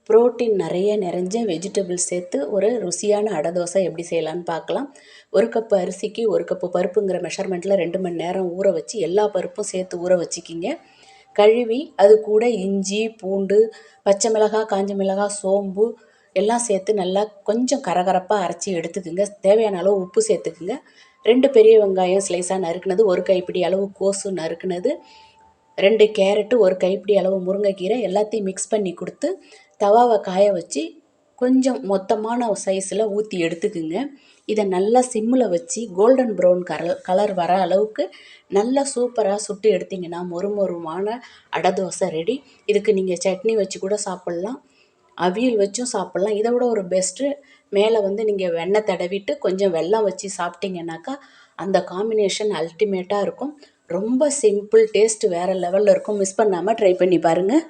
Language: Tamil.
புரோட்டீன் நிறைய நிறைஞ்ச வெஜிடபிள்ஸ் சேர்த்து ஒரு ருசியான அடை தோசை எப்படி செய்யலான்னு பார்க்கலாம். 1 கப்பு அரிசிக்கு 1 கப்பு பருப்புங்கிற மெஷர்மெண்ட்டில் 2 மணி நேரம் ஊற வச்சு எல்லா பருப்பும் சேர்த்து ஊற வச்சுக்கிங்க. கழுவி அது கூட இஞ்சி, பூண்டு, பச்சை மிளகாய், காஞ்ச மிளகாய், சோம்பு எல்லாம் சேர்த்து நல்லா கொஞ்சம் கரகரப்பாக அரைச்சி எடுத்துக்குங்க. தேவையான அளவு உப்பு சேர்த்துக்குங்க. 2 பெரிய வெங்காயம் ஸ்லைஸாக நறுக்குனது, 1 கைப்பிடி அளவு கோஸு நறுக்குனது, 2 கேரட்டு, 1 கைப்பிடி அளவு முருங்கைக்கீரை எல்லாத்தையும் மிக்ஸ் பண்ணி கொடுத்து தவாவை காய வச்சு கொஞ்சம் மொத்தமான சைஸில் ஊற்றி எடுத்துக்குங்க. இதை நல்லா சிம்மில் வச்சு கோல்டன் ப்ரௌன் கலர் வர அளவுக்கு நல்லா சூப்பராக சுட்டு எடுத்திங்கன்னா மொறுமொறுமான அடை தோசை ரெடி. இதுக்கு நீங்கள் சட்னி வச்சு கூட சாப்பிட்லாம், அவியல் வச்சும் சாப்பிட்லாம். இதை விட ஒரு பெஸ்ட்டு மேலே நீங்கள் வெண்ணெய் தடவிட்டு கொஞ்சம் வெல்லம் வச்சு சாப்பிட்டிங்கனாக்கா அந்த காம்பினேஷன் அல்டிமேட்டாக இருக்கும். ரொம்ப சிம்பிள், டேஸ்ட்டு வேறு லெவலில் இருக்கும். மிஸ் பண்ணாமல் ட்ரை பண்ணி பாருங்கள்.